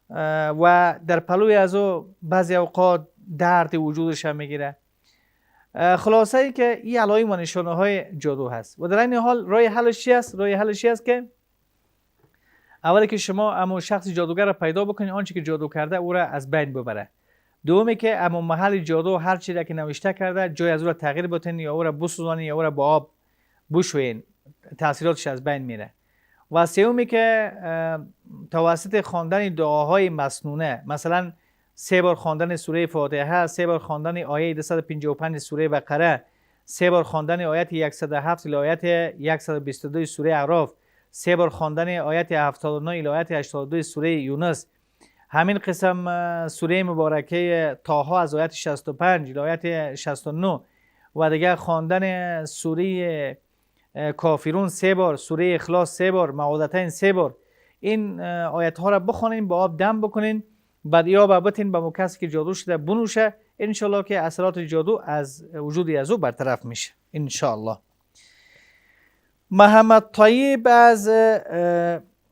و در پلوی از او بعضی اوقات درد وجودش هم میگیره. خلاصه ای که این علائم و نشانه های جادو هست و در این حال راه حلش چی است؟ راه حلش چی است که اولی که شما اما شخص جادوگر را پیدا بکنید، آنچه که جادو کرده او را از بین ببره. دومی که اما محل جادو هر چیزی که نوشته کرده جای از او را تغییر بدین یا او را بسوزانید یا او را با آب بشوین، تاثیراتش از بین میره. و سومی که توسط خواندن دعاهای مسنونه، مثلا 3 بار خواندن سوره فاتحه، 3 بار خواندن آیه 255 سوره بقره، 3 بار خواندن آیه 107 الی آیه 122 سوره اعراف، 3 بار خواندن آیه 79 الی آیه 82 سوره یونس، همین قسم سوره مبارکه طه از آیه 65 الی آیه 69 و دیگه خواندن سوره کافرون 3 بار، سوره اخلاص 3 بار، معوذتین 3 بار. این آیت ها را بخونین، با آب دم بکنین، بعد یا ببتین به کسی که جادو شده بنوشه، انشالله که اثرات جادو از وجودی از او برطرف میشه انشالله. محمد طیب از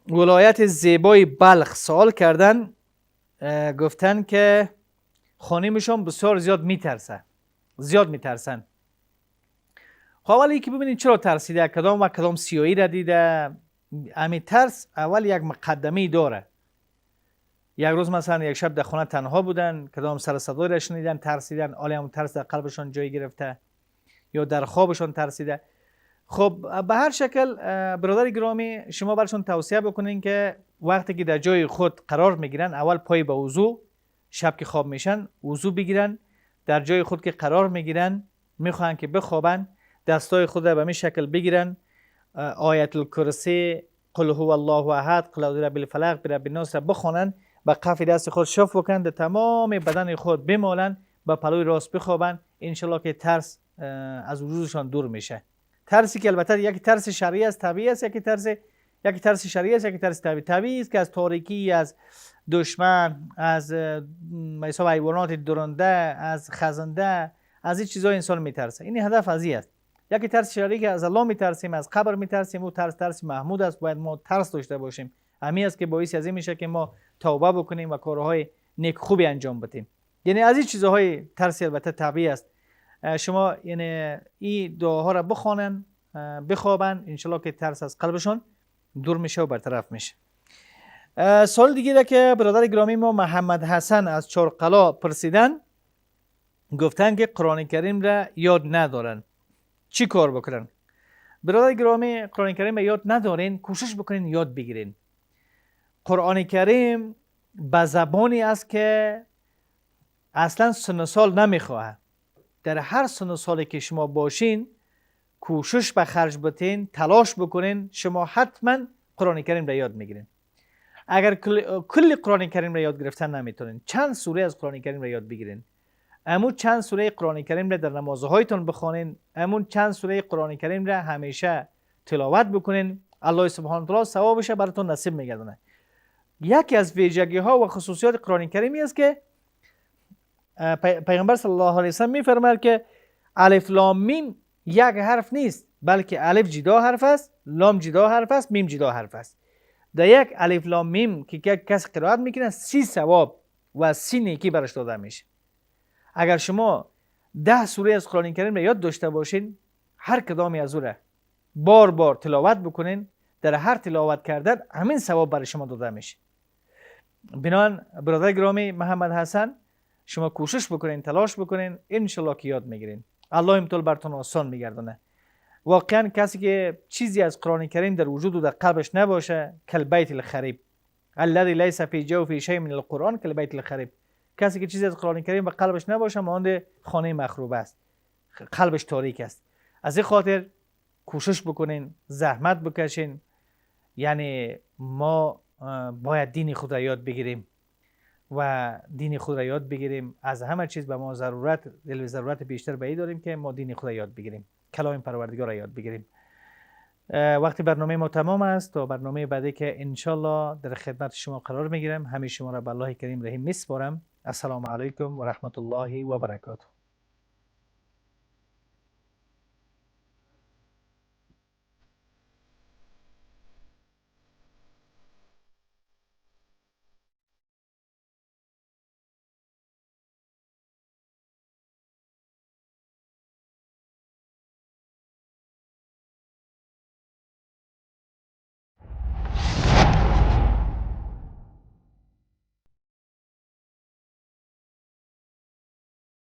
ولایت زیبای بلخ سوال کردن، گفتن که خانمشون بسیار زیاد میترسن. خب اولی که ببینید چرا ترسیده، کدام و کدام سیاهی را دیده. همین ترس اول یک مقدمه داره. یک روز مثلا یک شب در خانه تنها بودن، کدام سر صدایی را شنیدن، ترسیدن، حالا هم ترس در قلبشون جای گرفته یا در خوابشون ترسیده. خب به هر شکل برادر گرامی، شما برشون توصیه بکنین که وقتی که در جای خود قرار میگیرن، اول پای به وضو، شب که خواب میشن وضو بگیرن، در جای خود که قرار میگیرن میخوان که بخوابن، دستای خود را به این شکل بگیرن، آیت الکرسی، قل هو الله احد، قل اعوذ برب الفلق، برب الناس را بخونن، با کف دست خود شف بکنن، در تمام بدن خود بمالن، با پلوی راست بخوابن، انشالله که ترس از وجودشان دور میشه. ترسی که البته یک ترس شرعی است، طبیعی است، یک ترس شرعی است، یک ترس طبیعی است که از تاریکی، از دشمن، از مثلا حیوانات درنده، از خزنده، از این چیزا انسان میترسه. این هدف از این است. یک ترس شرعی که از الله میترسیم، از قبر میترسیم، او ترس محمود است، باید ما ترس داشته باشیم. همین است که باعث از این میشه که ما توبه بکنیم و کارهای نیک خوبی انجام بدیم. یعنی از این چیزهای ترس البته طبیعی است. شما یعنی این دعاها را بخوانن، بخوابن، انشالله که ترس از قلبشون دور میشه و برطرف میشه. سوال دیگه که برادر گرامی ما محمد حسن از چارقلا پرسیدن، گفتن که قرآن کریم را یاد ندارن، چی کار بکنن؟ برادر گرامی، قرآن کریم را یاد ندارین، کوشش بکنین یاد بگیرین. قرآن کریم به زبانی است که اصلا سن و سال نمیخواه. در هر سن و سالی که شما باشین، کوشش به خرج بتین، تلاش بکنین، شما حتما قرآن کریم را یاد میگیرین. اگر کل قرآن کریم را یاد گرفتن نمیتونین، چند سوره از قرآن کریم را یاد بگیرین. امون چند سوره قرآن کریم را در نمازهایتون بخوانین، امون چند سوره قرآن کریم را همیشه تلاوت بکنین. الله سبحانه و تعالی ثوابش براتون نصیب میگردونه. یکی از ویژگی ها و خصوصیات قرآن کریمی است که پیغمبر صلی الله علیه و سلم میفرماید که الف لام میم یک حرف نیست، بلکه الف جدا حرف است، لام جدا حرف است، میم جدا حرف است. در یک الف لام میم که کسی قرائت میکنه 30 ثواب و 30 نیکی برش داده میشه. اگر شما 10 سوره از قرآن کریم را یاد داشته باشین، هر کدامی از او بار بار تلاوت بکنین، در هر تلاوت کردن همین ثواب برای شما داده میشه. بنابراین برادر گرامی محمد حسن، شما کوشش بکنین، تلاش بکنین، انشالله که یاد میگیرین. الله امتحان براتون آسان میگردونه. واقعا کسی که چیزی از قرآن کریم در وجود و در قلبش نباشه، کالبیت الخریب الذی لیس فی جوفه شیء من القرآن کالبیت الخریب، کسی که چیزی از قرآن کریم به قلبش نباشه مانند خانه مخروب است، قلبش تاریک است. از این خاطر کوشش بکنین، زحمت بکشین. یعنی ما باید دین خود را یاد بگیریم و دین خود را یاد بگیریم. از همه چیز به ما ضرورت بیشتر به این داریم که ما دین خود را یاد بگیریم، کلام پروردگار را یاد بگیریم. وقتی برنامه ما تمام است تا برنامه بعدی که انشالله در خدمت شما قرار میگیرم، همه شما را به الله کریم رحیم میسپارم. السلام علیکم و رحمت الله و برکاته.